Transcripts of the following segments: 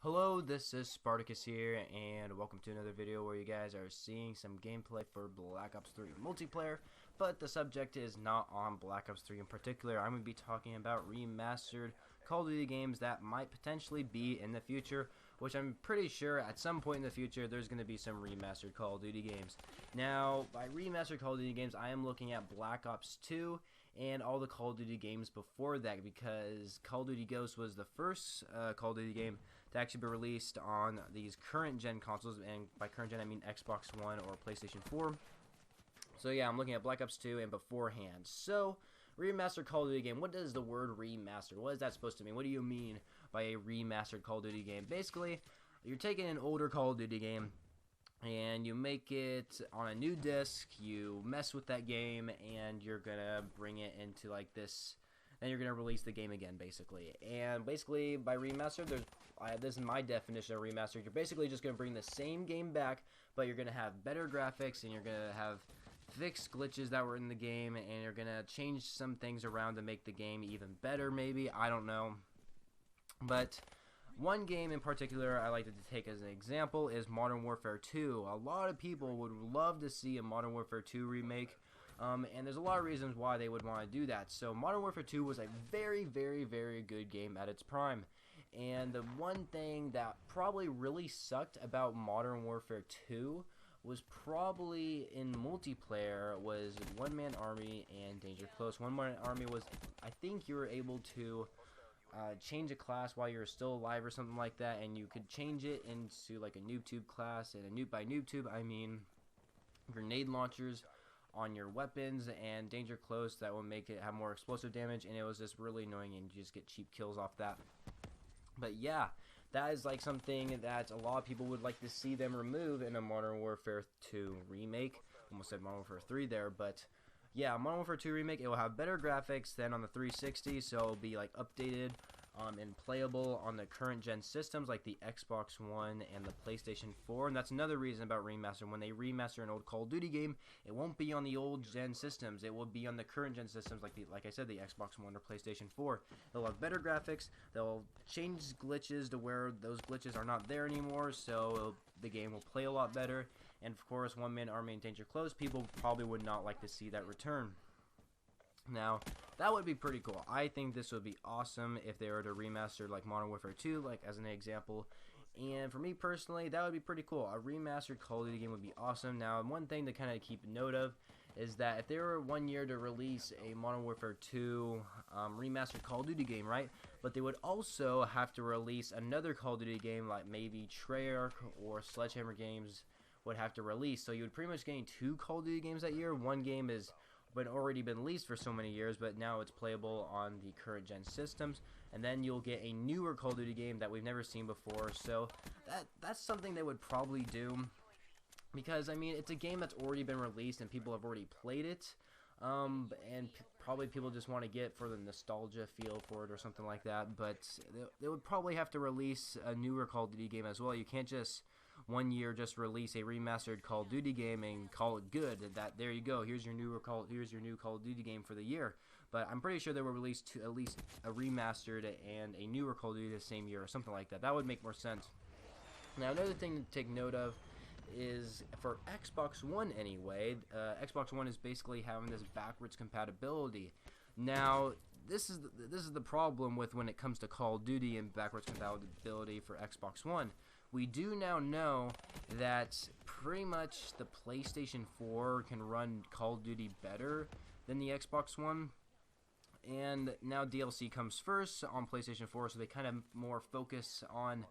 Hello, this is Spartacus here, and welcome to another video where you guys are seeing some gameplay for Black Ops 3 multiplayer, but the subject is not on Black Ops 3 in particular. I'm going to be talking about remastered Call of Duty games that might potentially be in the future, which I'm pretty sure at some point in the future there's going to be some remastered Call of Duty games. Now, by remastered Call of Duty games, I am looking at Black Ops 2 and all the Call of Duty games before that, because Call of Duty Ghosts was the first Call of Duty game to actually be released on these current gen consoles, and by current gen I mean Xbox One or PlayStation 4. So yeah, I'm looking at Black Ops 2 and beforehand. So, remastered Call of Duty game, what does the word remastered, what is that supposed to mean? What do you mean by a remastered Call of Duty game? Basically, you're taking an older Call of Duty game and you make it on a new disc, you mess with that game, and you're gonna bring it into like this, then you're gonna release the game again, basically. And basically, by remastered, this is my definition of remastered. You're basically just gonna bring the same game back, but you're gonna have better graphics, and you're gonna have fixed glitches that were in the game, and you're gonna change some things around to make the game even better, maybe. I don't know. But one game in particular I like to take as an example is Modern Warfare 2. A lot of people would love to see a Modern Warfare 2 remake, and there's a lot of reasons why they would want to do that. So Modern Warfare 2 was a very, very, very good game at its prime. And the one thing that probably really sucked about Modern Warfare 2 was probably in multiplayer was one-man army and danger close. One-man army was, I think you were able to change a class while you're still alive or something like that, and you could change it into like a noob tube class, and by noob tube I mean grenade launchers on your weapons and danger close that will make it have more explosive damage, and it was just really annoying and you just get cheap kills off that. But yeah, that is like something that a lot of people would like to see them remove in a Modern Warfare 2 remake. Almost said Modern Warfare 3 there, but yeah, Modern Warfare 2 remake, it will have better graphics than on the 360, so it'll be like updated and playable on the current gen systems like the Xbox One and the PlayStation 4. And that's another reason about remaster. When they remaster an old Call of Duty game, it won't be on the old gen systems. It will be on the current gen systems like I said, the Xbox One or PlayStation 4. They'll have better graphics. They'll change glitches to where those glitches are not there anymore, so the game will play a lot better. And of course, one-man army and danger close, people probably would not like to see that return. Now, that would be pretty cool. I think this would be awesome if they were to remaster like Modern Warfare 2, like as an example. And for me personally, that would be pretty cool. A remastered Call of Duty game would be awesome. Now, one thing to kind of keep note of is that if they were 1 year to release a Modern Warfare 2 remastered Call of Duty game, right? But they would also have to release another Call of Duty game, like maybe Treyarch or Sledgehammer Games would have to release. So you would pretty much gain 2 Call of Duty games that year. One game is already been released for so many years, but now it's playable on the current gen systems, and then you'll get a newer Call of Duty game that we've never seen before. So that's something they would probably do, because I mean, it's a game that's already been released and people have already played it, and probably people just want to get for the nostalgia feel for it or something like that. But they would probably have to release a newer Call of Duty game as well. You can't just 1 year just release a remastered Call of Duty game and call it good. That there you go. Here's your new Call of Duty game for the year. But I'm pretty sure they will release at least a remastered and a newer Call of Duty the same year or something like that. That would make more sense. Now, another thing to take note of is for Xbox One anyway. Xbox One is basically having this backwards compatibility. Now, this is the problem with when it comes to Call of Duty and backwards compatibility for Xbox One. We do now know that pretty much the PlayStation 4 can run Call of Duty better than the Xbox One. And now DLC comes first on PlayStation 4, so they kind of more focus on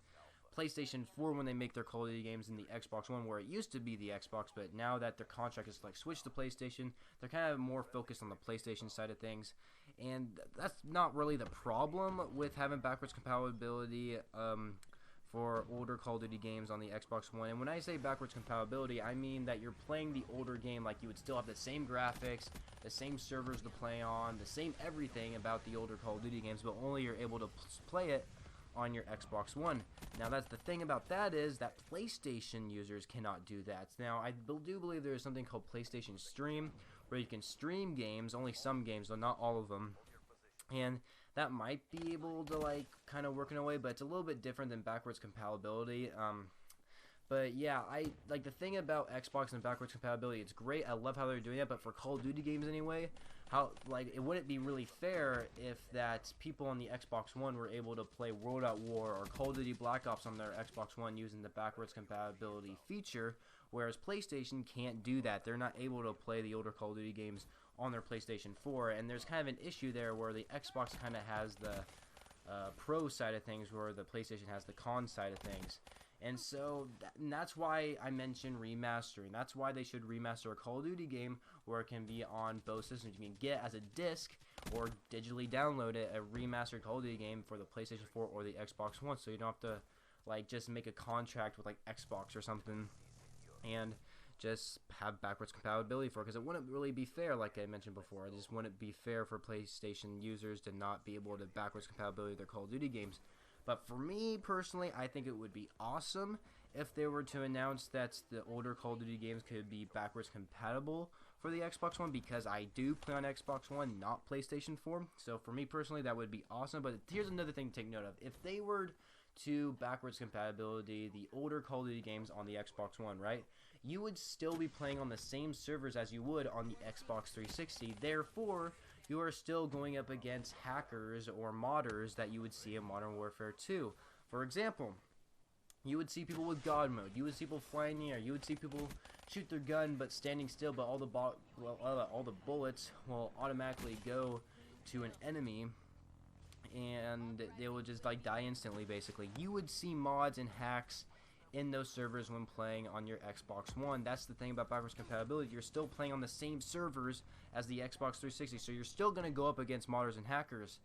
PlayStation 4 when they make their Call of Duty games in the Xbox One, where it used to be the Xbox, but now that their contract is like switched to PlayStation, they're kind of more focused on the PlayStation side of things. And that's not really the problem with having backwards compatibility for older Call of Duty games on the Xbox One. And when I say backwards compatibility, I mean that you're playing the older game like you would still have the same graphics, the same servers to play on, the same everything about the older Call of Duty games, but only you're able to play it on your Xbox One. Now, that's the thing about that is that PlayStation users cannot do that. Now, I do believe there is something called PlayStation Stream, where you can stream games, only some games, though not all of them. And that might be able to like kind of work in a way, but it's a little bit different than backwards compatibility. But yeah, I like the thing about Xbox and backwards compatibility. It's great. I love how they're doing it. But for Call of Duty games anyway, how like it wouldn't be really fair if that people on the Xbox One were able to play World at War or Call of Duty Black Ops on their Xbox One using the backwards compatibility feature, whereas PlayStation can't do that. They're not able to play the older Call of Duty games on their PlayStation 4, and there's kind of an issue there where the Xbox kind of has the pro side of things, where the PlayStation has the con side of things. And so and that's why I mentioned remastering. That's why they should remaster a Call of Duty game where it can be on both systems. You can get as a disc or digitally download it, a remastered Call of Duty game for the PlayStation 4 or the Xbox One, so you don't have to like just make a contract with like Xbox or something and just have backwards compatibility for it, because it wouldn't really be fair. Like I mentioned before, it just wouldn't be fair for PlayStation users to not be able to backwards compatibility their Call of Duty games. But for me personally, I think it would be awesome if they were to announce that the older Call of Duty games could be backwards compatible for the Xbox One, because I do play on Xbox One, not PlayStation 4. So for me personally, that would be awesome. But here's another thing to take note of. If they were to backwards compatibility the older Call of Duty games on the Xbox One, right, you would still be playing on the same servers as you would on the Xbox 360. Therefore, you are still going up against hackers or modders that you would see in Modern Warfare 2. For example, you would see people with God mode. You would see people flying in the air. You would see people shoot their gun but standing still, but all the bullets will automatically go to an enemy, and they will just like die instantly. Basically, you would see mods and hacks in those servers when playing on your Xbox One. That's the thing about backwards compatibility. You're still playing on the same servers as the Xbox 360, so you're still going to go up against modders and hackers,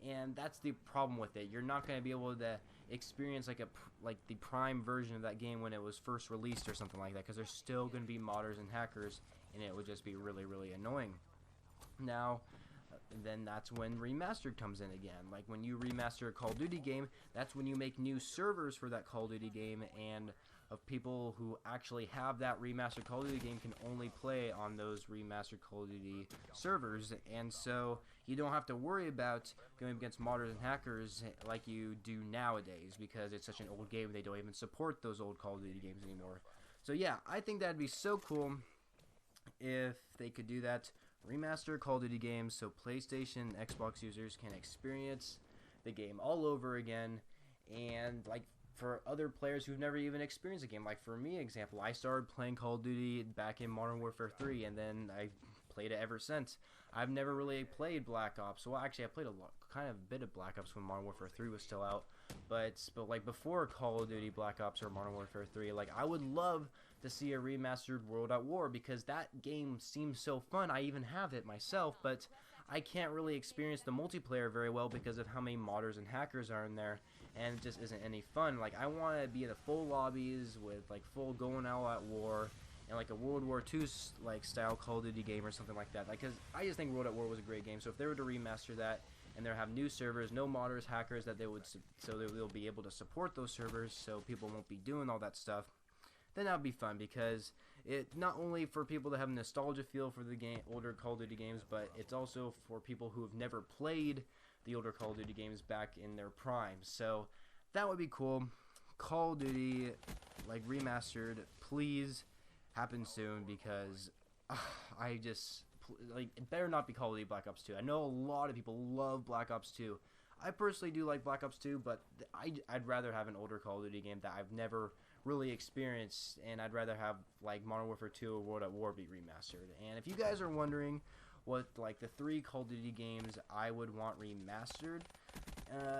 and that's the problem with it. You're not going to be able to experience like the prime version of that game when it was first released or something like that, because there's still going to be modders and hackers, and it would just be really, really annoying. Now, then that's when Remastered comes in again. Like when you remaster a Call of Duty game, that's when you make new servers for that Call of Duty game, and of people who actually have that remastered Call of Duty game can only play on those remastered Call of Duty servers. And so you don't have to worry about going against modders and hackers like you do nowadays, because it's such an old game they don't even support those old Call of Duty games anymore. So yeah, I think that'd be so cool if they could do that. Remaster Call of Duty games so PlayStation and Xbox users can experience the game all over again, and like for other players who've never even experienced a game. Like for me, example, I started playing Call of Duty back in Modern Warfare 3, and then I played it ever since. I've never really played Black Ops. Well, actually, I played a bit of Black Ops when Modern Warfare 3 was still out, but like before Call of Duty Black Ops or Modern Warfare 3, like I would love to see a remastered World at War, because that game seems so fun. I even have it myself, but I can't really experience the multiplayer very well because of how many modders and hackers are in there, and it just isn't any fun. Like I want to be in the full lobbies with like full going out at war, and like a World War II like style Call of Duty game or something like that. Like, cause I just think World at War was a great game. So if they were to remaster that and they have new servers, no modders, hackers, that they'll be able to support those servers, so people won't be doing all that stuff, then that would be fun, because it not only for people to have a nostalgia feel for the older Call of Duty games, but it's also for people who have never played the older Call of Duty games back in their prime. So that would be cool. Call of Duty like remastered, please happen soon, because I just like it better not be Call of Duty Black Ops 2. I know a lot of people love Black Ops 2. I personally do like Black Ops 2, but I'd rather have an older Call of Duty game that I've never really experienced, and I'd rather have like Modern Warfare 2 or World at War be remastered. And if you guys are wondering what like the 3 Call of Duty games I would want remastered,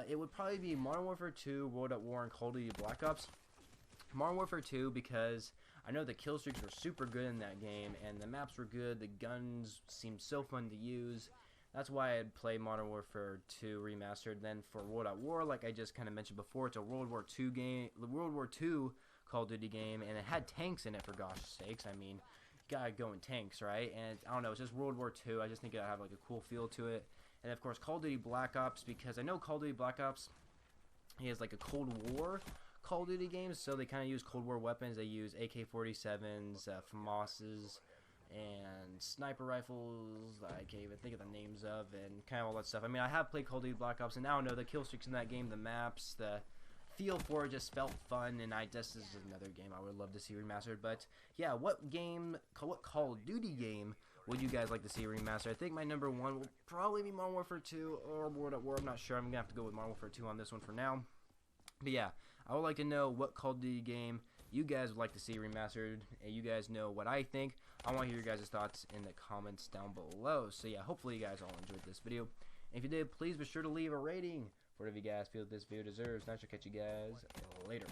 it would probably be Modern Warfare 2, World at War, and Call of Duty Black Ops. Modern Warfare 2, because I know the kill streaks were super good in that game, and the maps were good, the guns seemed so fun to use. That's why I'd play Modern Warfare 2 Remastered. Then for World at War, like I just kind of mentioned before, it's a World War II game, the World War II Call of Duty game, and it had tanks in it, for gosh sakes. I mean, you gotta go in tanks, right? And I don't know, it's just World War II. I just think it'd have like a cool feel to it. And of course, Call of Duty Black Ops, because I know Call of Duty Black Ops is like a Cold War Call of Duty game, so they kind of use Cold War weapons. They use AK-47s, FAMASs, and sniper rifles that I can't even think of the names of, and kind of all that stuff. I mean, I have played Call of Duty Black Ops, and I don't know, the kill streaks in that game, the maps, the feel for it just felt fun, and this is another game I would love to see remastered. But yeah, what Call of Duty game would you guys like to see remastered? I think my number one will probably be Modern Warfare 2 or World at War. I'm not sure. I'm gonna have to go with Modern Warfare 2 on this one for now. But yeah, I would like to know what Call of Duty game you guys would like to see remastered, and you guys know what I think. I want to hear your guys' thoughts in the comments down below. So yeah, hopefully you guys all enjoyed this video. If you did, please be sure to leave a rating for whatever you guys feel this video deserves. And I shall catch you guys later.